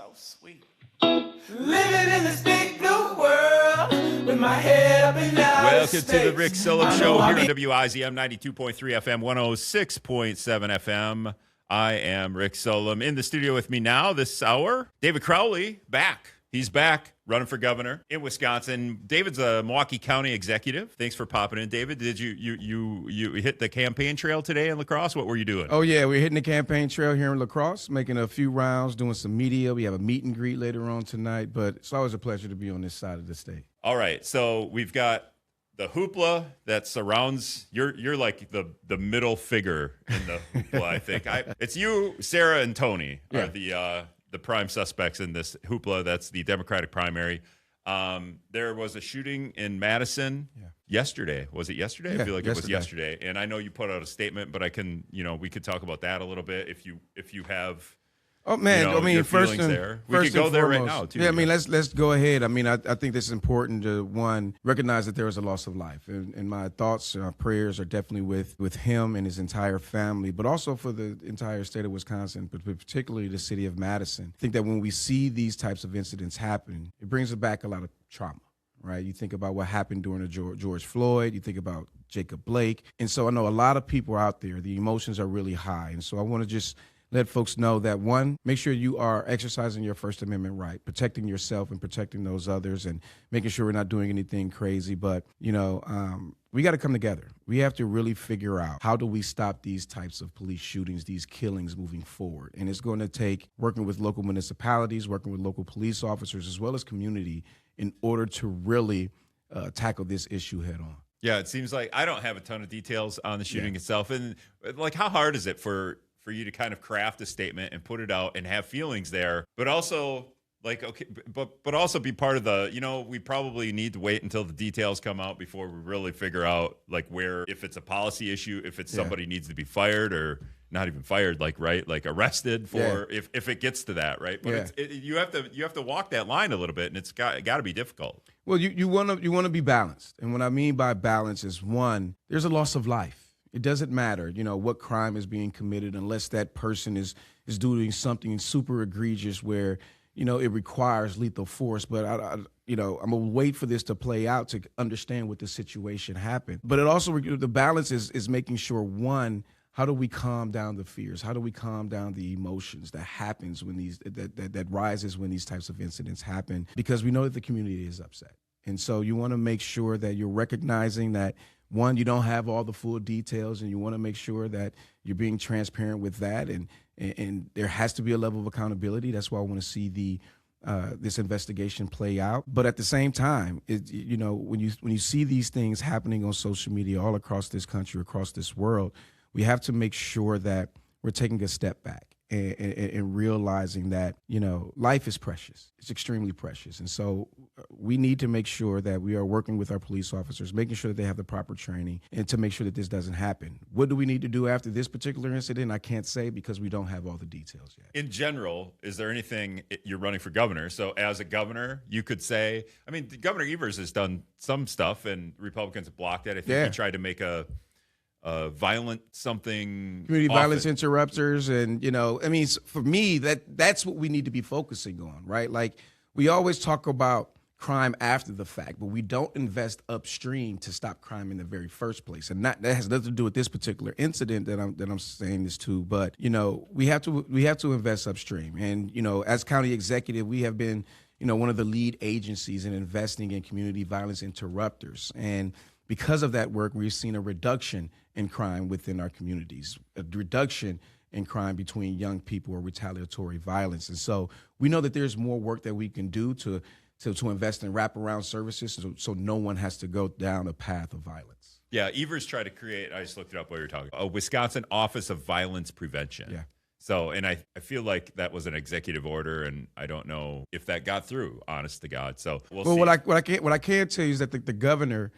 So sweet. Living in this big blue world with my head up in outer Welcome space. to the Rick Sullivan Show here on WIZM 92.3 FM, 106.7 FM. I am Rick Sullivan. In the studio with me now this hour, David Crowley, back. He's back running for governor in Wisconsin. David's a Milwaukee County executive. Thanks for popping in, David. Did you hit the campaign trail today in La Crosse? What were you doing? Oh, yeah, we're hitting the campaign trail here in La Crosse, making a few rounds, doing some media. We have a meet and greet later on tonight, but it's always a pleasure to be on this side of the state. All right, so we've got the hoopla that surrounds you're like the middle figure in the hoopla. I think it's you, Sara, and Tony are the prime suspects in this hoopla. That's the Democratic primary. There was a shooting in Madison yesterday. Was it yesterday? Yeah, I feel like it was yesterday. And I know you put out a statement, but we could talk about that a little bit if you have. Oh man, your first feelings and there. We first could go and there foremost, right now too. Yeah, let's go ahead. I think this is important to recognize that there was a loss of life, and my thoughts and prayers are definitely with him and his entire family, but also for the entire state of Wisconsin, but particularly the city of Madison. I think that when we see these types of incidents happen, it brings back a lot of trauma. Right, you think about what happened during the George Floyd. You think about Jacob Blake, and so I know a lot of people out there. The emotions are really high, and so I want to just let folks know that, one, make sure you are exercising your First Amendment right, protecting yourself and protecting those others and making sure we're not doing anything crazy. But, we got to come together. We have to really figure out how do we stop these types of police shootings, these killings moving forward. And it's going to take working with local municipalities, working with local police officers, as well as community in order to really tackle this issue head on. Yeah, it seems like I don't have a ton of details on the shooting itself. And like, how hard is it for you to kind of craft a statement and put it out and have feelings there, but also but also be part of the, we probably need to wait until the details come out before we really figure out if it's a policy issue, if it's somebody needs to be fired or not even fired, arrested for if it gets to that, right? But you have to walk that line a little bit, and it's got to be difficult. Well, you want to be balanced, and what I mean by balance is, one, there's a loss of life. It doesn't matter, what crime is being committed unless that person is doing something super egregious where, it requires lethal force. But, I'm going to wait for this to play out to understand what the situation happened. But it also, the balance is making sure, one, how do we calm down the fears? How do we calm down the emotions that happens when that rises when these types of incidents happen? Because we know that the community is upset. And so you want to make sure that you're recognizing that, one, you don't have all the full details, and you want to make sure that you're being transparent with that, and there has to be a level of accountability. That's why I want to see this investigation play out. But at the same time, when you see these things happening on social media all across this country, across this world, we have to make sure that we're taking a step back and realizing that, life is precious. It's extremely precious. And so we need to make sure that we are working with our police officers, making sure that they have the proper training, and to make sure that this doesn't happen. What do we need to do after this particular incident? I can't say because we don't have all the details yet. In general, is there anything you're running for governor? So as a governor, you could say, Governor Evers has done some stuff and Republicans have blocked it. I think he tried to make a violent something. Community violence interrupters. And, for me, that's what we need to be focusing on, right? Like, we always talk about crime after the fact, but we don't invest upstream to stop crime in the very first place. And that has nothing to do with this particular incident that I'm saying this to. But, we have to invest upstream. And, as county executive, we have been, one of the lead agencies in investing in community violence interrupters. And because of that work, we've seen a reduction in crime within our communities, a reduction in crime between young people or retaliatory violence. And so we know that there's more work that we can do to invest in wraparound services so no one has to go down a path of violence. Yeah, Evers tried to create, I just looked it up while you were talking, a Wisconsin Office of Violence Prevention. Yeah. So, and I feel like that was an executive order, and I don't know if that got through, honest to God. So we'll see. What I can tell you is that the governor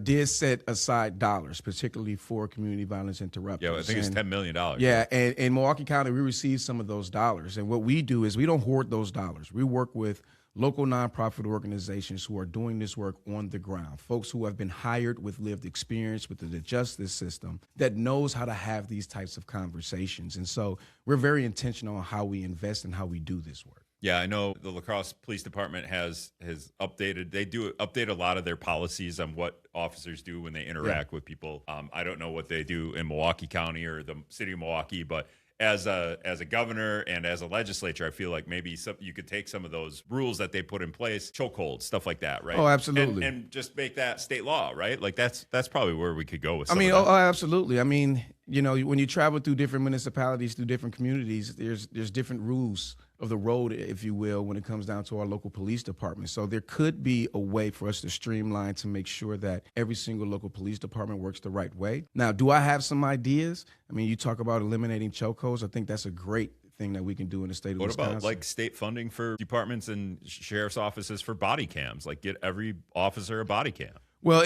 did set aside dollars, particularly for community violence interrupters. Yeah, I think it's $10 million. Yeah, and in Milwaukee County, we received some of those dollars. And what we do is we don't hoard those dollars. We work with local nonprofit organizations who are doing this work on the ground, folks who have been hired with lived experience within the justice system that knows how to have these types of conversations. And so we're very intentional on how we invest and how we do this work. Yeah, I know the La Crosse Police Department has updated. They do update a lot of their policies on what officers do when they interact with people. I don't know what they do in Milwaukee County or the city of Milwaukee, but as a governor and as a legislature, I feel like maybe you could take some of those rules that they put in place, chokehold, stuff like that, right? Oh, absolutely. And just make that state law, right? Like that's probably where we could go with. Absolutely. I mean, when you travel through different municipalities, through different communities, there's different rules of the road, if you will, when it comes down to our local police department. So there could be a way for us to streamline to make sure that every single local police department works the right way. Now, do I have some ideas? I mean, you talk about eliminating chokeholds. I think that's a great thing that we can do in the state of Wisconsin. What about like state funding for departments and sheriff's offices for body cams? Like get every officer a body cam. Well,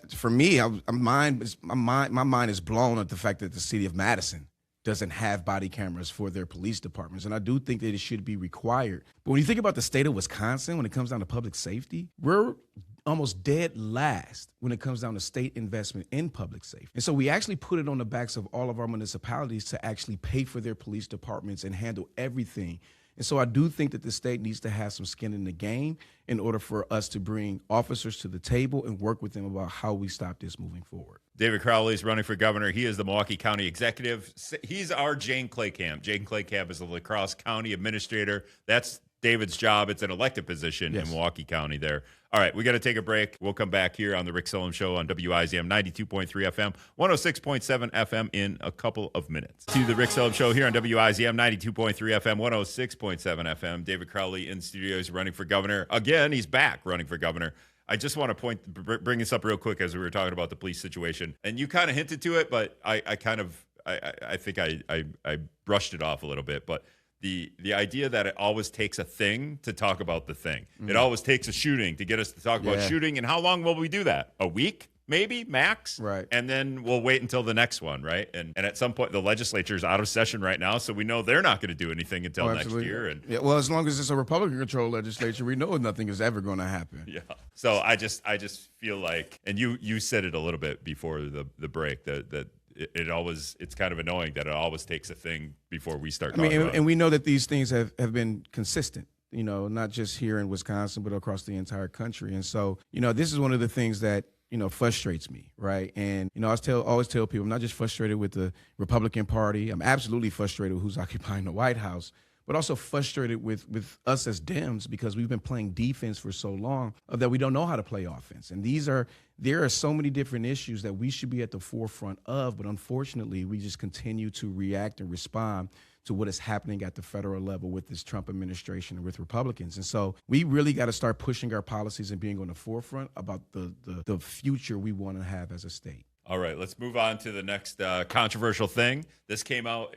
for me, my mind is blown at the fact that the city of Madison doesn't have body cameras for their police departments. And I do think that it should be required. But when you think about the state of Wisconsin, when it comes down to public safety, we're almost dead last when it comes down to state investment in public safety. And so we actually put it on the backs of all of our municipalities to actually pay for their police departments and handle everything. And so I do think that the state needs to have some skin in the game in order for us to bring officers to the table and work with them about how we stop this moving forward. David Crowley is running for governor. He is the Milwaukee County executive. He's our Jane Claycamp. Jane Claycamp is the La Crosse County administrator. That's David's job. It's an elected position in Milwaukee County there. All right, we got to take a break. We'll come back here on the Rick Solem Show on WIZM 92.3 FM, 106.7 FM in a couple of minutes. To the Rick Solem Show here on WIZM 92.3 FM, 106.7 FM. David Crowley in studios running for governor. Again, he's back running for governor. I just want to bring this up real quick as we were talking about the police situation. And you kind of hinted to it, but I think I brushed it off a little bit. But the idea that it always takes a thing to talk about the thing. Mm-hmm. It always takes a shooting to get us to talk about shooting. And how long will we do that? A week? Maybe max, right? And then we'll wait until the next one, right? And at some point, the legislature is out of session right now, so we know they're not going to do anything until next year. And well, as long as it's a Republican-controlled legislature, we know nothing is ever going to happen. Yeah. So I just feel like, and you said it a little bit before the break that it's kind of annoying that it always takes a thing before we start talking about it. And we know that these things have been consistent. Not just here in Wisconsin, but across the entire country. And so, this is one of the things that frustrates me, right? And, I always tell people I'm not just frustrated with the Republican Party. I'm absolutely frustrated with who's occupying the White House, but also frustrated with us as Dems because we've been playing defense for so long that we don't know how to play offense. And there are so many different issues that we should be at the forefront of, but unfortunately, we just continue to react and respond to what is happening at the federal level with this Trump administration and with Republicans. And so we really got to start pushing our policies and being on the forefront about the future we want to have as a state. All right, let's move on to the next controversial thing. This came out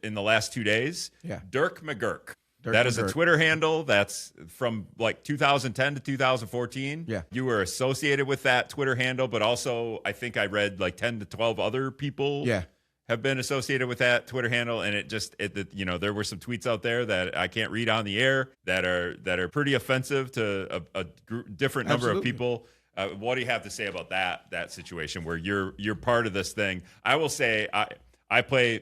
in the last 2 days. Yeah. Dirk McGurk. That is a Twitter handle that's from like 2010 to 2014. Yeah. You were associated with that Twitter handle, but also I think I read like 10 to 12 other people have been associated with that Twitter handle. And there were some tweets out there that I can't read on the air that are pretty offensive to a different number of people. What do you have to say about that situation where you're part of this thing? I will say I play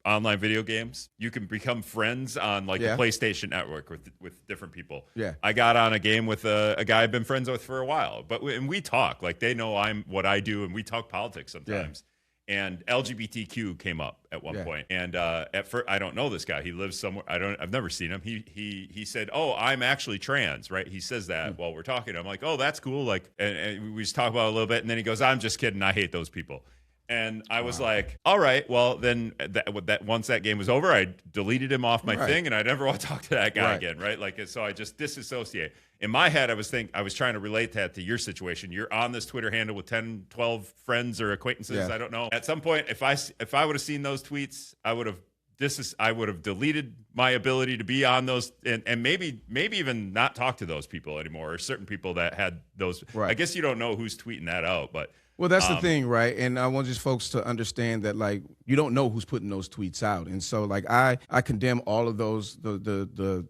online video games. You can become friends on the PlayStation Network with different people. Yeah. I got on a game with a guy I've been friends with for a while, and we talk like they know what I do, and we talk politics sometimes. Yeah. And LGBTQ came up at one point. And at first, I don't know this guy. He lives somewhere. I've never seen him. He said, "Oh, I'm actually trans," right? He says that while we're talking. I'm like, "Oh, that's cool." Like, and we just talk about it a little bit, and then he goes, "I'm just kidding. I hate those people." And I was like, "All right, well then that once that game was over, I deleted him off my thing, and I never want to talk to that guy again, right? Like, so I just disassociate." In my head, I was trying to relate that to your situation. You're on this Twitter handle with 10, 12 friends or acquaintances. Yeah. I don't know. At some point, if I would have seen those tweets, I would have deleted my ability to be on those and maybe even not talk to those people anymore, or certain people that had those. Right. I guess you don't know who's tweeting that out, but. Well, that's the thing, right? And I want just folks to understand that, you don't know who's putting those tweets out. And so, I condemn all of those, the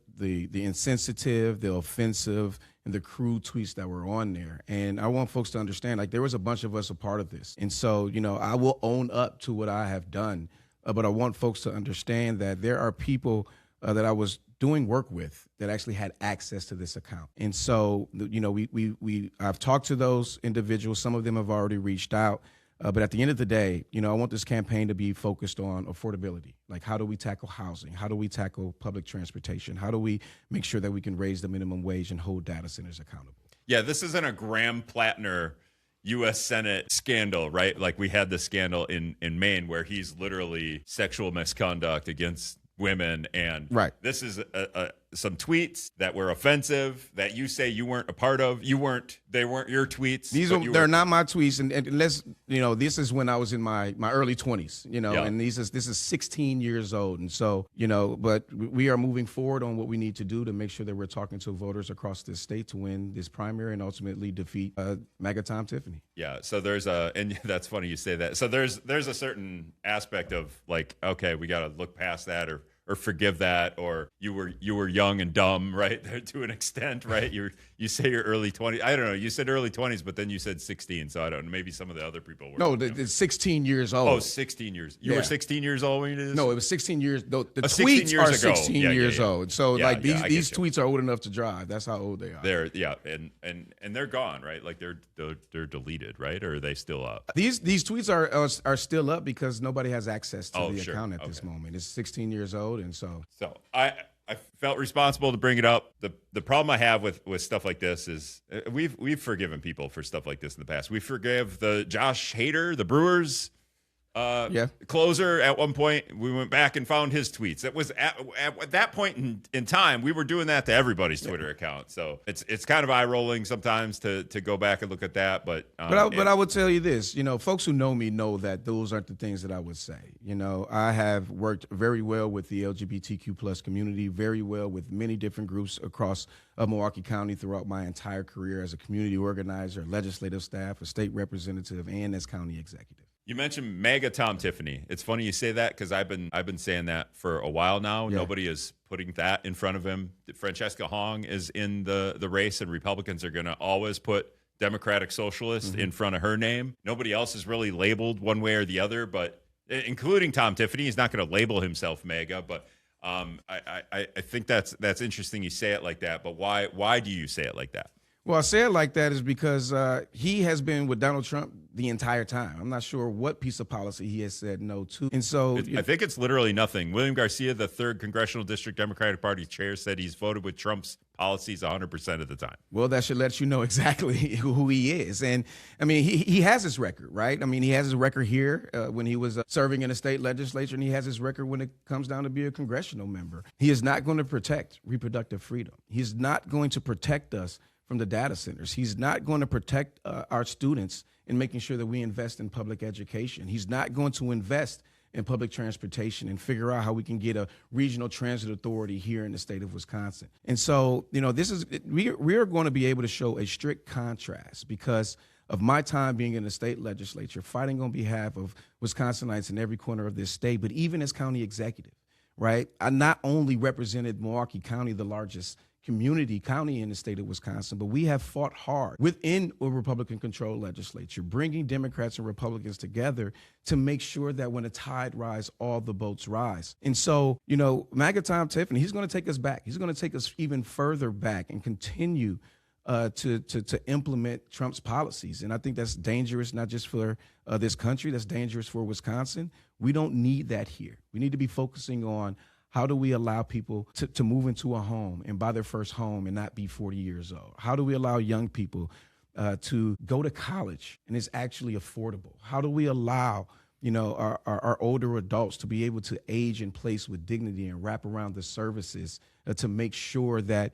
insensitive, the offensive, and the crude tweets that were on there. And I want folks to understand, there was a bunch of us a part of this. And so, I will own up to what I have done. but I want folks to understand that there are people that I was doing work with that actually had access to this account. And so, I've talked to those individuals. Some of them have already reached out. But at the end of the day, I want this campaign to be focused on affordability. Like, how do we tackle housing? How do we tackle public transportation? How do we make sure that we can raise the minimum wage and hold data centers accountable? Yeah, this isn't a Graham Plattner U.S. Senate scandal, right? Like we had the scandal in Maine where he's literally sexual misconduct against women. And right. This is some tweets that were offensive that you say you weren't a part of. They weren't your tweets. They're not my tweets. And let's, this is when I was in my early 20s, and this is 16 years old. And so, but we are moving forward on what we need to do to make sure that we're talking to voters across this state to win this primary and ultimately defeat MAGA Tom Tiffany. Yeah. So and that's funny you say that. So there's a certain aspect of like, okay, we got to look past that or forgive that, or you were young and dumb, right? To an extent, right? You say you're early 20s. I don't know. You said early 20s, but then you said 16. So I don't know. Maybe some of the other people were. No, it's 16 years old. Oh, 16 years. You were 16 years old when you did this? No, it was 16 years. The tweets 16 years are ago. 16 years old. So these tweets are old enough to drive. That's how old they are. And they're gone, right? Like they're deleted, right? Or are they still up? These tweets are still up because nobody has access to the account at this moment. It's 16 years old, and so I felt responsible to bring it up. The problem I have with stuff like this is we've forgiven people for stuff like this in the past. We forgive the Josh Hader, the Brewers closer. At one point, we went back and found his tweets. It was at that point in time, we were doing that to everybody's Twitter account. So it's kind of eye rolling sometimes to go back and look at that. But I would tell you this, folks who know me know that those aren't the things that I would say. I have worked very well with the LGBTQ plus community, very well with many different groups across Milwaukee County throughout my entire career as a community organizer, legislative staff, a state representative, and as county executive. You mentioned MAGA Tom Tiffany. It's funny you say that because I've been saying that for a while now. Yeah. Nobody is putting that in front of him. Francesca Hong is in the race, and Republicans are going to always put Democratic Socialist in front of her name. Nobody else is really labeled one way or the other, but including Tom Tiffany. He's not going to label himself MAGA, but I think that's interesting you say it like that. But why do you say it like that? Well, I say it like that is because he has been with Donald Trump the entire time. I'm not sure what piece of policy he has said no to. And so I think it's literally nothing. William Garcia, the 3rd Congressional District Democratic Party chair, said he's voted with Trump's policies 100% of the time. Well, that should let you know exactly who he is. And, I mean, he has his record, right? I mean, he has his record here when he was serving in the state legislature, and he has his record when it comes down to be a congressional member. He is not going to protect reproductive freedom. He's not going to protect us from the data centers. He's not going to protect our students in making sure that we invest in public education. He's not going to invest in public transportation and figure out how we can get a regional transit authority here in the state of Wisconsin. And so, we are going to be able to show a strict contrast because of my time being in the state legislature, fighting on behalf of Wisconsinites in every corner of this state, but even as county executive, right? I not only represented Milwaukee County, the largest community county in the state of Wisconsin, but we have fought hard within a Republican-controlled legislature, bringing Democrats and Republicans together to make sure that when the tide rises, all the boats rise. And so, MAGA Tom Tiffany, he's going to take us back. He's going to take us even further back and continue to implement Trump's policies. And I think that's dangerous, not just for this country, that's dangerous for Wisconsin. We don't need that here. We need to be focusing on how do we allow people to move into a home and buy their first home and not be 40 years old? How do we allow young people to go to college and it's actually affordable? How do we allow our older adults to be able to age in place with dignity and wrap around the services to make sure that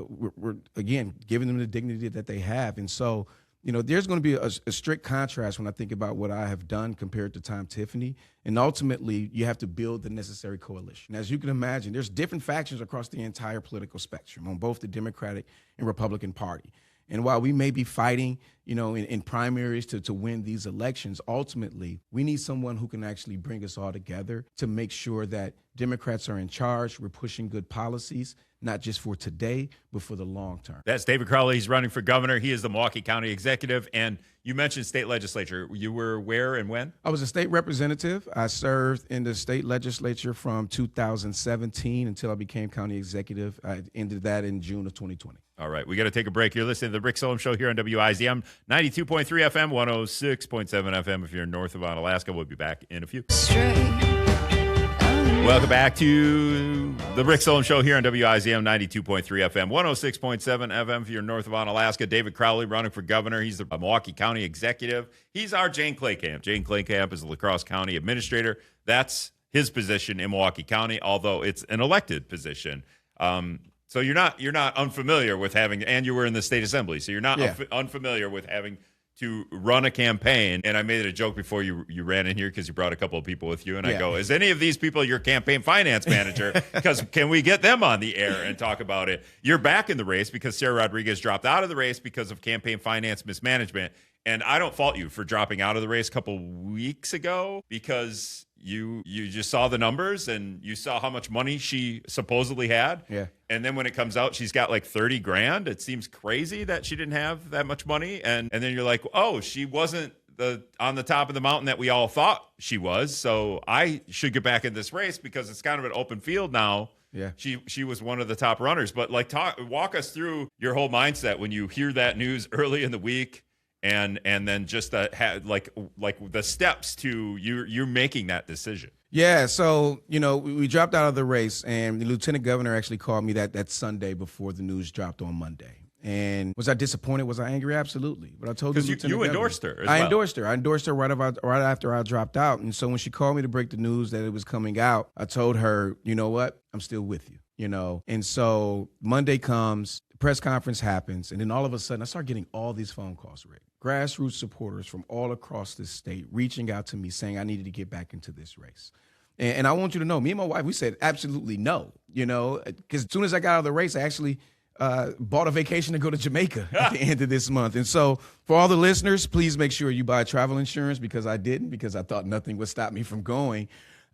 we're, again, giving them the dignity that they have? And so, there's going to be a strict contrast when I think about what I have done compared to Tom Tiffany. And ultimately, you have to build the necessary coalition. As you can imagine, there's different factions across the entire political spectrum on both the Democratic and Republican Party. And while we may be fighting, in primaries to win these elections, ultimately, we need someone who can actually bring us all together to make sure that Democrats are in charge. We're pushing good policies, not just for today, but for the long term. That's David Crowley. He's running for governor. He is the Milwaukee County executive. And you mentioned state legislature. You were where and when? I was a state representative. I served in the state legislature from 2017 until I became county executive. I ended that in June of 2020. All right, we got to take a break. You're listening to the Rick Solem Show here on WIZM 92.3 FM, 106.7 FM. If you're north of Alaska, we'll be back in a few. Welcome back to the Rick Solem Show here on WIZM 92.3 FM, 106.7 FM. If you're north of Alaska, David Crowley running for governor. He's the Milwaukee County executive. He's our Jane Claycamp. Jane Claycamp is the La Crosse County administrator. That's his position in Milwaukee County, although it's an elected position. So you're not unfamiliar with having, and you were in the state assembly, so you're not unfamiliar with having to run a campaign. And I made a joke before you ran in here because you brought a couple of people with you, and I go, is any of these people your campaign finance manager? Because can we get them on the air and talk about it? You're back in the race because Sara Rodriguez dropped out of the race because of campaign finance mismanagement. And I don't fault you for dropping out of the race a couple weeks ago because you just saw the numbers and you saw how much money she supposedly had. Yeah. And then when it comes out, she's got like 30 grand. It seems crazy that she didn't have that much money. And then you're like, oh, she wasn't on the top of the mountain that we all thought she was. So I should get back in this race because it's kind of an open field now. Yeah. She was one of the top runners. But walk us through your whole mindset when you hear that news early in the week. And then just like the steps to you making that decision. Yeah, so, we dropped out of the race, and the lieutenant governor actually called me that Sunday before the news dropped on Monday. And was I disappointed? Was I angry? Absolutely. But I told the lieutenant governor. You endorsed her as I well. endorsed her. I endorsed her right after I dropped out. And so when she called me to break the news that it was coming out, I told her, you know what? I'm still with you. And so Monday comes, the press conference happens, and then all of a sudden I start getting all these phone calls, Rick. Grassroots supporters from all across this state reaching out to me saying I needed to get back into this race. And I want you to know, me and my wife, we said absolutely no, because as soon as I got out of the race, I actually bought a vacation to go to Jamaica at the end of this month. And so for all the listeners, please make sure you buy travel insurance because I didn't, because I thought nothing would stop me from going.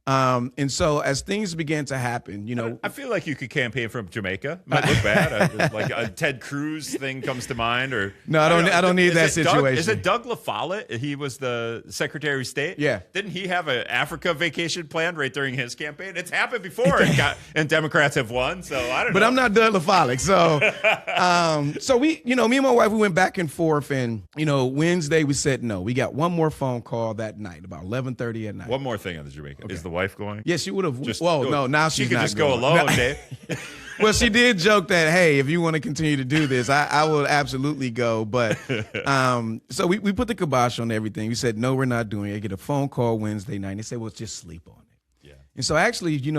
And so as things began to happen, I feel like you could campaign from Jamaica. Might look bad. Like a Ted Cruz thing comes to mind, or no, I don't need that situation. Is it Doug LaFollette? He was the Secretary of State. Yeah. Didn't he have an Africa vacation planned right during his campaign? It's happened before, and Democrats have won. So I don't know. But I'm not Doug LaFollette. So we, me and my wife, we went back and forth, and Wednesday we said no. We got one more phone call that night, about 11:30 at night. One more thing on the Jamaica. Okay. Is the wife going? Yes, she would have. No, now she's she could not just going. go alone, Dave. Well, she did joke that, hey, if you want to continue to do this, I will absolutely go. But so we put the kibosh on everything. We said, no, we're not doing it. I get a phone call Wednesday night. And they said, well, just sleep on it. Yeah. And so actually, me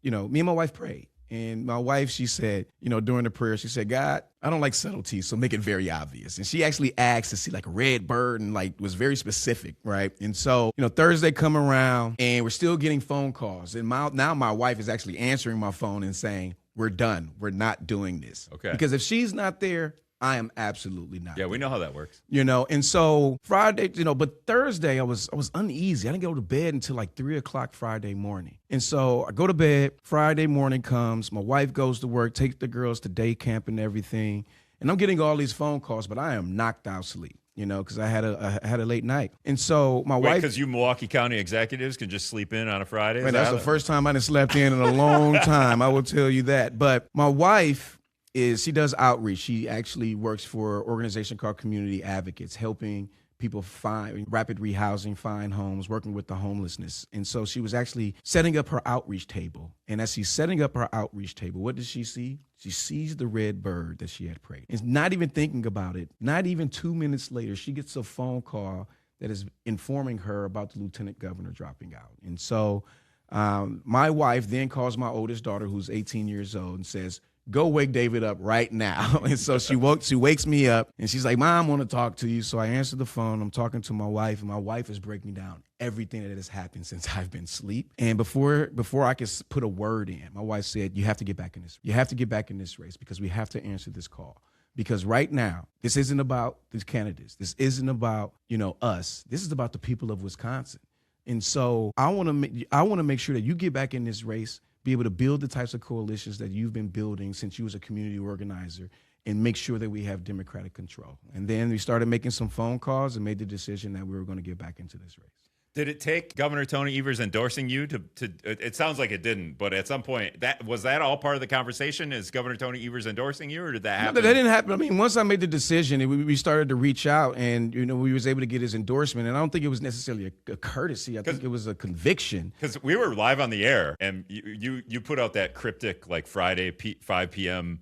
and my wife prayed. And my wife, she said, during the prayer, she said, God, I don't like subtleties, so make it very obvious. And she actually asked to see like a red bird and was very specific, right? And so, Thursday come around and we're still getting phone calls. And now my wife is actually answering my phone and saying, we're done. We're not doing this. Okay. Because if she's not there, I am absolutely not. Yeah, we know how that works. And so Friday, but Thursday I was uneasy. I didn't go to bed until like 3:00 Friday morning. And so I go to bed, Friday morning comes, my wife goes to work, takes the girls to day camp and everything. And I'm getting all these phone calls, but I am knocked out sleep, because I had a late night. And so my wife. Because you Milwaukee County executives can just sleep in on a Friday? Man, that's the first time I done slept in a long time. I will tell you that. But my wife, she does outreach. She actually works for an organization called Community Advocates, helping people find rapid rehousing, find homes, working with the homelessness. And so she was actually setting up her outreach table. And as she's setting up her outreach table, what does she see? She sees the red bird that she had prayed. And not even thinking about it, not even 2 minutes later, she gets a phone call that is informing her about the lieutenant governor dropping out. And so my wife then calls my oldest daughter, who's 18 years old, and says, go wake David up right now. And so she wakes me up, and she's like, Mom, I want to talk to you. So I answer the phone. I'm talking to my wife, and my wife is breaking down everything that has happened since I've been asleep. And before I could put a word in, my wife said, you have to get back in this. You have to get back in this race because we have to answer this call. Because right now, this isn't about these candidates. This isn't about, us. This is about the people of Wisconsin. And so I want to make sure that you get back in this race, be able to build the types of coalitions that you've been building since you was a community organizer, and make sure that we have Democratic control. And then we started making some phone calls and made the decision that we were going to get back into this race. Did it take Governor Tony Evers endorsing you to it sounds like it didn't, but at some point was that all part of the conversation? Is Governor Tony Evers endorsing you, or did that happen? No, that didn't happen. I mean, once I made the decision, we started to reach out, and we was able to get his endorsement. And I don't think it was necessarily a courtesy. I think it was a conviction. Because we were live on the air, and you put out that cryptic like Friday 5 p.m.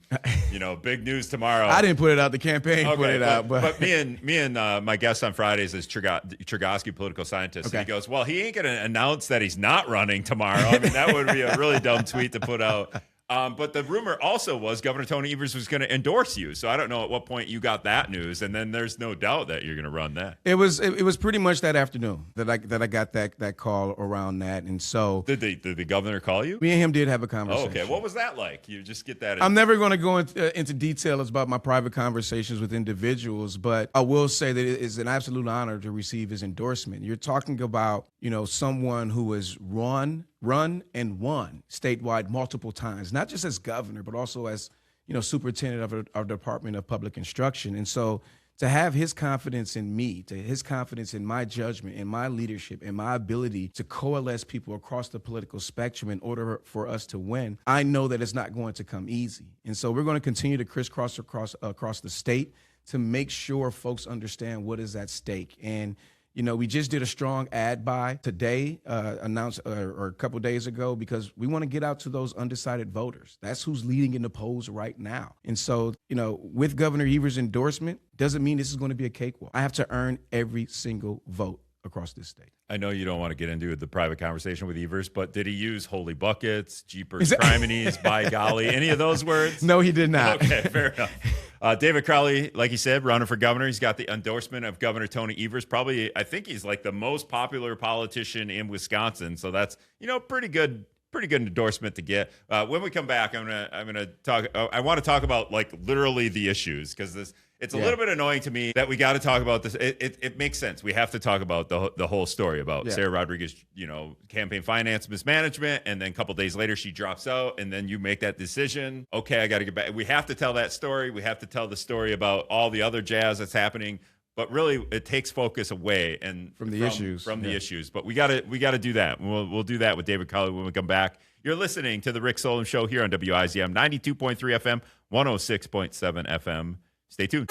Big news tomorrow. I didn't put it out. The campaign put it out. But me and my guest on Fridays is Chergosky, political scientist. Okay. He goes, well, he ain't going to announce that he's not running tomorrow. I mean, that would be a really dumb tweet to put out. But the rumor also was Governor Tony Evers was going to endorse you. So I don't know at what point you got that news, and then there's no doubt that you're going to run that. It was pretty much that afternoon that I got that call around that, and so did the governor call you? Me and him did have a conversation. Oh, okay, what was that like? You just get that. I'm never going to go into details about my private conversations with individuals, but I will say that it is an absolute honor to receive his endorsement. You're talking about someone who has run and won statewide multiple times, not just as governor, but also as, superintendent of our Department of Public Instruction. And so to have his confidence in me, to his confidence in my judgment, in my leadership, in my ability to coalesce people across the political spectrum in order for us to win, I know that it's not going to come easy. And so we're going to continue to crisscross across the state to make sure folks understand what is at stake. And we just did a strong ad buy today, announced or a couple days ago, because we want to get out to those undecided voters. That's who's leading in the polls right now. And so, with Governor Evers' endorsement, doesn't mean this is going to be a cakewalk. I have to earn every single vote across this state. I know you don't want to get into the private conversation with Evers, but did he use holy buckets, jeepers, criminies, by golly, any of those words? No, he did not. Okay, fair enough. David Crowley, like he said, running for governor. He's got the endorsement of Governor Tony Evers. Probably, I think he's like the most popular politician in Wisconsin. So that's, pretty good endorsement to get. When we come back, I'm gonna talk. I want to talk about like literally the issues, because it's a little bit annoying to me that we got to talk about this. It makes sense. We have to talk about the whole story about Sara Rodriguez, campaign finance mismanagement, and then a couple days later she drops out, and then you make that decision. Okay, I got to get back. We have to tell that story. We have to tell the story about all the other jazz that's happening. But really, it takes focus away from the issues. But we got to do that. We'll do that with David Crowley when we come back. You're listening to the Rick Solem Show here on WIZM 92.3 FM, 106.7 FM. Stay tuned.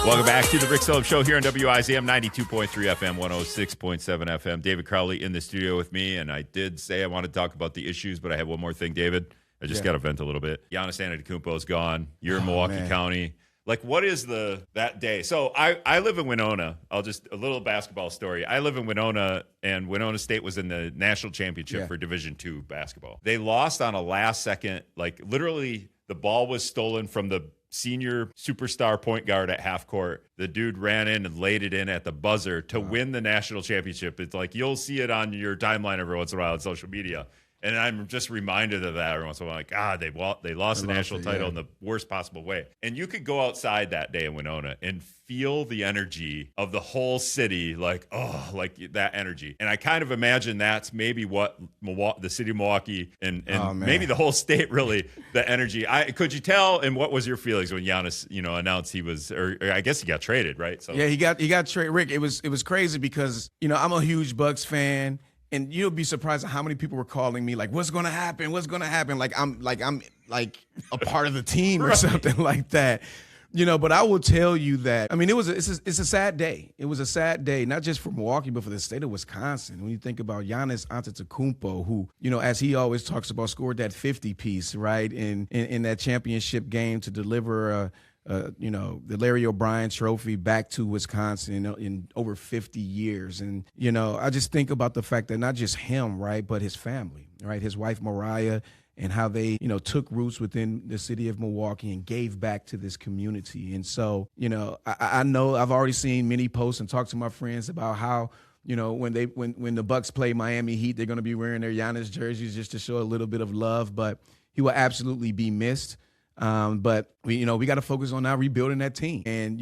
Welcome back to the Rick Solem Show here on WIZM 92.3 FM, 106.7 FM. David Crowley in the studio with me, and I did say I wanted to talk about the issues, but I have one more thing, David. I just got to vent a little bit. Giannis Antetokounmpo's gone. You're in Milwaukee County. Like, what is that day? So I live in Winona. A little basketball story. I live in Winona, and Winona State was in the national championship for Division II basketball. They lost on a last second, like literally the ball was stolen from the senior superstar point guard at half court. The dude ran in and laid it in at the buzzer to win the national championship. It's like, you'll see it on your timeline every once in a while on social media. And I'm just reminded of that every once in a while. Like, they lost the national title in the worst possible way. And you could go outside that day in Winona and feel the energy of the whole city, like that energy. And I kind of imagine that's maybe what the city of Milwaukee and maybe the whole state, really, the energy. Could you tell, and what was your feelings when Giannis, announced he was, or I guess he got traded, right? So yeah, he got traded. Rick, it was crazy because, I'm a huge Bucks fan. And you'll be surprised at how many people were calling me like, "What's going to happen? What's going to happen?" Like I'm a part of the team or something like that. But I will tell you that, I mean, it's a sad day. It was a sad day, not just for Milwaukee, but for the state of Wisconsin. When you think about Giannis Antetokounmpo, who, as he always talks about, scored that 50 piece, right, in that championship game to deliver the Larry O'Brien trophy back to Wisconsin in over 50 years. And, I just think about the fact that not just him, right, but his family, right, his wife Mariah, and how they, took roots within the city of Milwaukee and gave back to this community. And so, I know I've already seen many posts and talked to my friends about how, when the Bucks play Miami Heat, they're going to be wearing their Giannis jerseys just to show a little bit of love, but he will absolutely be missed. But we got to focus on now rebuilding that team. And,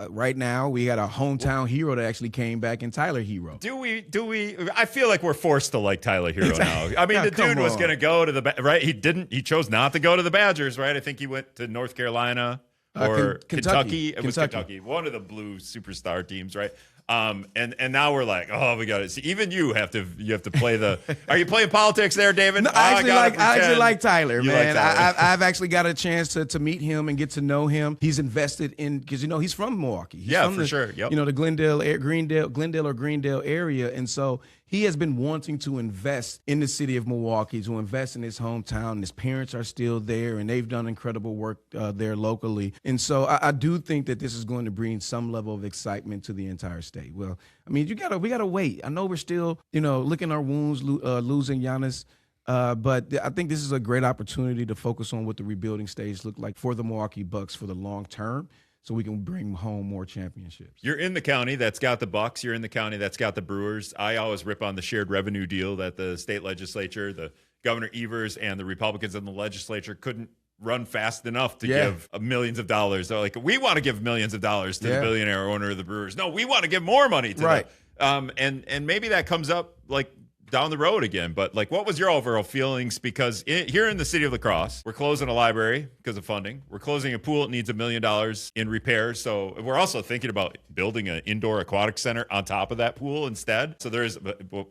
right now we got a hometown hero that actually came back in Tyler Hero. Do we? I feel like we're forced to like Tyler Hero now. I mean, Yeah, the dude was on. going to go to right? He chose not to go to the Badgers, right? I think he went to North Carolina or Kentucky. It was Kentucky, one of the blue superstar teams, right? And now we're like, oh, we got to see. Even you have to play the. Are you playing politics there, David? No, I actually like Tyler, You man. like Tyler. I've actually got a chance to meet him and get to know him. He's invested in because he's from Milwaukee. He's from sure. Yep. The Glendale or Greendale area, and so he has been wanting to invest in the city of Milwaukee, to invest in his hometown. His parents are still there, and they've done incredible work there locally. And so I do think that this is going to bring some level of excitement to the entire state. Well, I mean, we gotta wait. I know we're still, licking our wounds, losing Giannis. But I think this is a great opportunity to focus on what the rebuilding stage look like for the Milwaukee Bucks for the long term, so we can bring home more championships. You're in the county that's got the Bucks. You're in the county that's got the Brewers. I always rip on the shared revenue deal that the state legislature, the Governor Evers, and the Republicans in the legislature couldn't run fast enough to give millions of dollars. They're like, we want to give millions of dollars to the billionaire owner of the Brewers. No, we want to give more money to them. And maybe that comes up like down the road again. But like, what was your overall feelings? Because here in the city of La Crosse, we're closing a library because of funding. We're closing a pool that needs $1 million in repairs. So we're also thinking about building an indoor aquatic center on top of that pool instead. So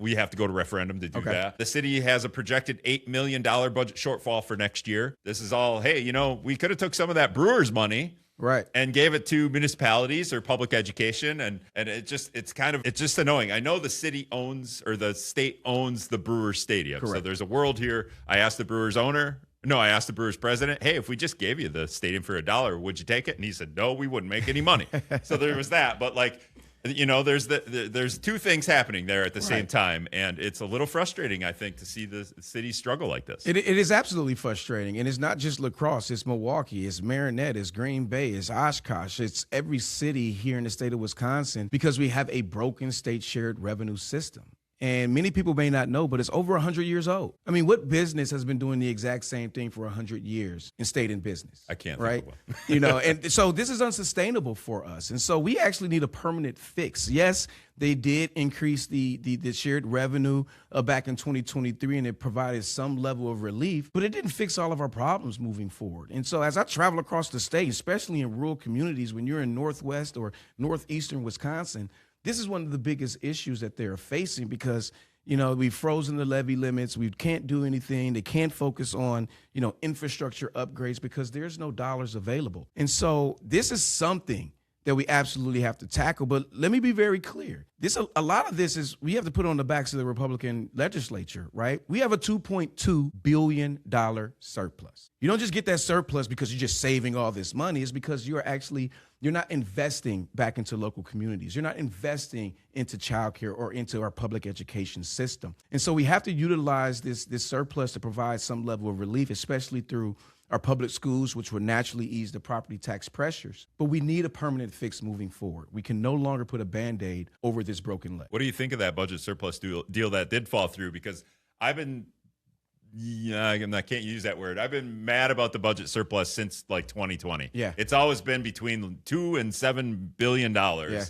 we have to go to referendum to do that. The city has a projected $8 million budget shortfall for next year. This is all, hey, we could have took some of that Brewers money and gave it to municipalities or public education. And it's just annoying. I know the city owns, or the state owns, the Brewers stadium. Correct. So there's a world here. I asked the Brewers president, hey, if we just gave you the stadium for $1, would you take it? And he said, no, we wouldn't make any money. So there was that. But there's two things happening there at the same time, and it's a little frustrating, I think, to see the city struggle like this. It is absolutely frustrating, and it's not just La Crosse. It's Milwaukee, it's Marinette, it's Green Bay, it's Oshkosh. It's every city here in the state of Wisconsin, because we have a broken state shared revenue system. And many people may not know, but it's over 100 years old. I mean, what business has been doing the exact same thing for 100 years and stayed in business? I can't right? think of one. And so this is unsustainable for us. And so we actually need a permanent fix. Yes, they did increase the shared revenue back in 2023, and it provided some level of relief, but it didn't fix all of our problems moving forward. And so as I travel across the state, especially in rural communities, when you're in Northwest or Northeastern Wisconsin, this is one of the biggest issues that they're facing, because, we've frozen the levy limits. We can't do anything. They can't focus on, infrastructure upgrades because there's no dollars available. And so this is something that we absolutely have to tackle. But let me be very clear. A lot of this is we have to put on the backs of the Republican legislature, right? We have a $2.2 billion surplus. You don't just get that surplus because you're just saving all this money. It's because you're not investing back into local communities. You're not investing into childcare or into our public education system. And so we have to utilize this surplus to provide some level of relief, especially through our public schools, which will naturally ease the property tax pressures. But we need a permanent fix moving forward. We can no longer put a Band-Aid over this broken leg. What do you think of that budget surplus deal that did fall through? Because I can't use that word. I've been mad about the budget surplus since like 2020. Yeah. It's always been between $2 and $7 billion. Yeah.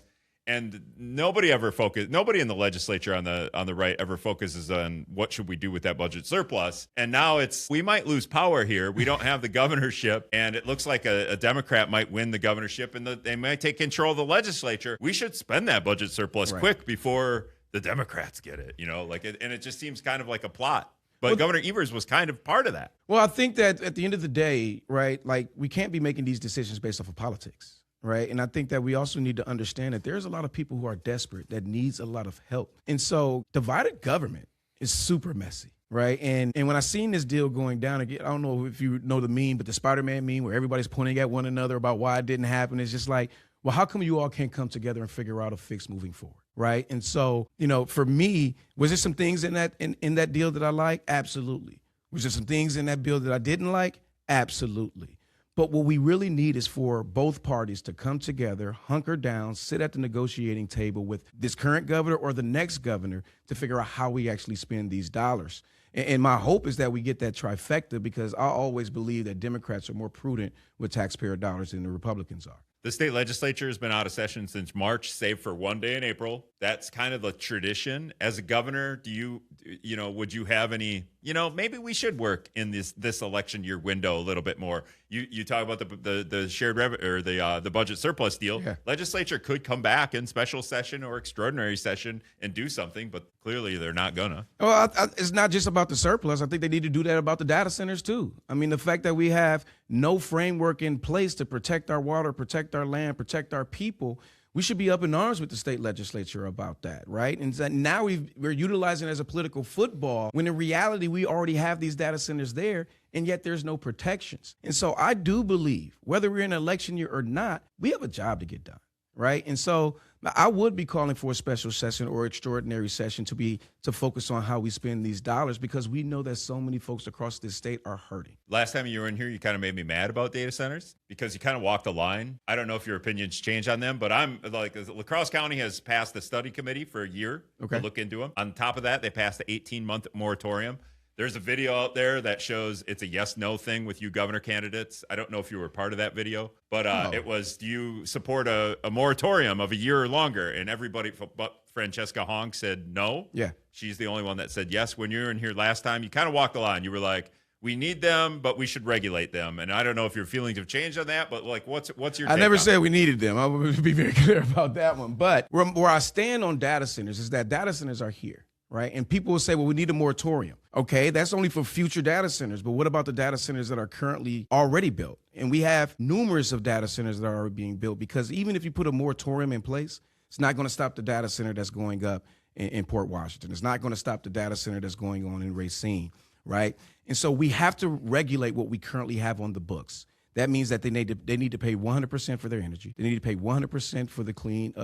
And nobody in the legislature on the right ever focuses on what should we do with that budget surplus. And now we might lose power here. We don't have the governorship, and it looks like a Democrat might win the governorship, and they might take control of the legislature. We should spend that budget surplus quick before the Democrats get it, and it just seems kind of like a plot. But Governor Evers was kind of part of that. Well, I think that at the end of the day, right, like we can't be making these decisions based off of politics. Right. And I think that we also need to understand that there's a lot of people who are desperate, that needs a lot of help. And so divided government is super messy. Right. And when I seen this deal going down again, I don't know if you know the meme, but the Spider-Man meme where everybody's pointing at one another about why it didn't happen. It's just like, well, how come you all can't come together and figure out a fix moving forward? Right. And so, for me, was there some things in that deal that I like? Absolutely. Was there some things in that bill that I didn't like? Absolutely. But what we really need is for both parties to come together, hunker down, sit at the negotiating table with this current governor or the next governor to figure out how we actually spend these dollars. And my hope is that we get that trifecta, because I always believe that Democrats are more prudent with taxpayer dollars than the Republicans are. The state legislature has been out of session since March, save for one day in April. That's kind of the tradition. As a governor, would you have any, maybe we should work in this election year window a little bit more. You talk about the shared revenue or the budget surplus deal. Yeah. Legislature could come back in special session or extraordinary session and do something, but clearly they're not gonna. Well, it's not just about the surplus. I think they need to do that about the data centers too. I mean, the fact that we have no framework in place to protect our water, protect our land, protect our people, we should be up in arms with the state legislature about that, right? And now we're utilizing it as a political football, when in reality we already have these data centers there, and yet there's no protections. And so I do believe, whether we're in an election year or not, we have a job to get done, right? And so I would be calling for a special session or extraordinary session to focus on how we spend these dollars, because we know that so many folks across this state are hurting. Last time you were in here, you kind of made me mad about data centers because you kind of walked the line. I don't know if your opinions change on them, but I'm like, La Crosse County has passed a study committee for a year to look into them. On top of that, they passed the 18-month moratorium. There's a video out there that shows it's a yes-no thing with you governor candidates. I don't know if you were part of that video, but it was, do you support a moratorium of a year or longer? And everybody but Francesca Honk said no. Yeah. She's the only one that said yes. When you were in here last time, you kind of walked the line. You were like, we need them, but we should regulate them. And I don't know if your feelings have changed on that, but like, what's your take? I never said we needed them. I would be very clear about that one. But where I stand on data centers is that data centers are here. Right. And people will say, well, we need a moratorium. OK, that's only for future data centers. But what about the data centers that are currently already built? And we have numerous of data centers that are already being built, because even if you put a moratorium in place, it's not going to stop the data center that's going up in Port Washington. It's not going to stop the data center that's going on in Racine. Right. And so we have to regulate what we currently have on the books. That means that they need to pay 100% for their energy. They need to pay 100% for the clean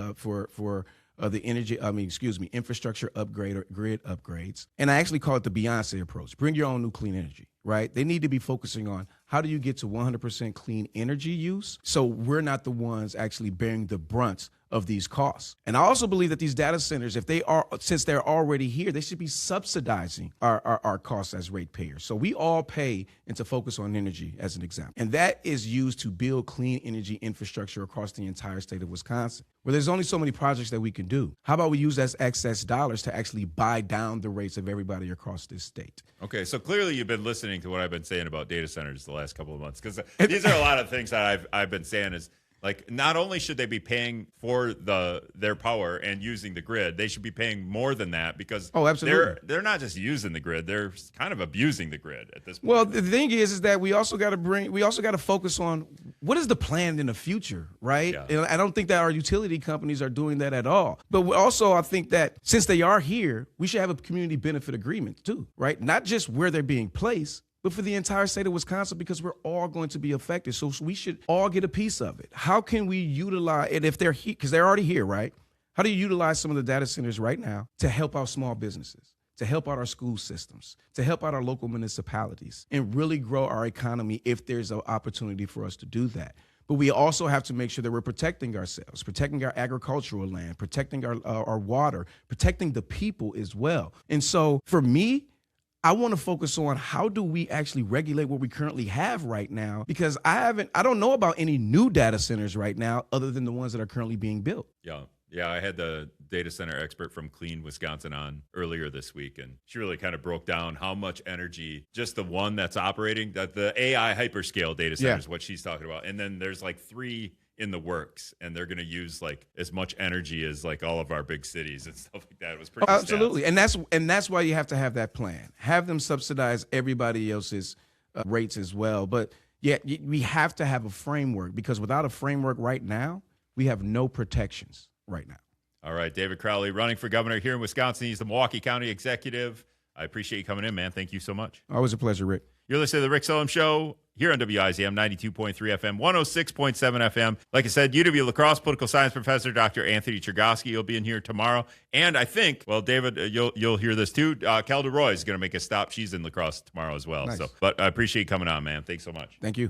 infrastructure upgrade or grid upgrades. And I actually call it the Beyonce approach. Bring your own new clean energy, right? They need to be focusing on how do you get to 100% clean energy use, so we're not the ones actually bearing the brunt of these costs. And I also believe that these data centers, since they're already here, they should be subsidizing our costs as ratepayers. So we all pay into focus on energy, as an example. And that is used to build clean energy infrastructure across the entire state of Wisconsin, where there's only so many projects that we can do. How about we use as excess dollars to actually buy down the rates of everybody across this state? Okay, so clearly you've been listening to what I've been saying about data centers the last couple of months, because these are a lot of things that I've been saying is, like, not only should they be paying for their power and using the grid, they should be paying more than that, because absolutely, they're not just using the grid, they're kind of abusing the grid at this point. Well, the thing is that we also got to focus on what is the plan in the future, right? Yeah. And I don't think that our utility companies are doing that at all. But also, I think that since they are here, we should have a community benefit agreement too, right? Not just where they're being placed, but for the entire state of Wisconsin, because we're all going to be affected. So we should all get a piece of it. How can we utilize it if they're here? Because they're already here, right? How do you utilize some of the data centers right now to help out small businesses, to help out our school systems, to help out our local municipalities, and really grow our economy if there's an opportunity for us to do that? But we also have to make sure that we're protecting ourselves, protecting our agricultural land, protecting our water, protecting the people as well. And so for me, I want to focus on how do we actually regulate what we currently have right now, because I don't know about any new data centers right now other than the ones that are currently being built. Yeah, I had the data center expert from Clean Wisconsin on earlier this week, and she really kind of broke down how much energy just the one that's operating, that the AI hyperscale data center is what she's talking about. And then there's like 3 in the works, and they're going to use like as much energy as like all of our big cities and stuff like that. It was pretty absolutely stats. And that's why you have to have that plan. Have them subsidize everybody else's rates as well. But yet we have to have a framework, because without a framework right now, we have no protections right now. All right, David Crowley running for governor here in Wisconsin. He's the Milwaukee County executive. I appreciate you coming in, man. Thank you so much. Always a pleasure, Rick. You're listening to The Rick Solem Show here on WIZM 92.3 FM, 106.7 FM. Like I said, UW La Crosse political science professor Dr. Anthony Chergosky will be in here tomorrow. And I think, well, David, you'll hear this too. Cal DeRoy is going to make a stop. She's in La Crosse tomorrow as well. Nice. But I appreciate you coming on, man. Thanks so much. Thank you.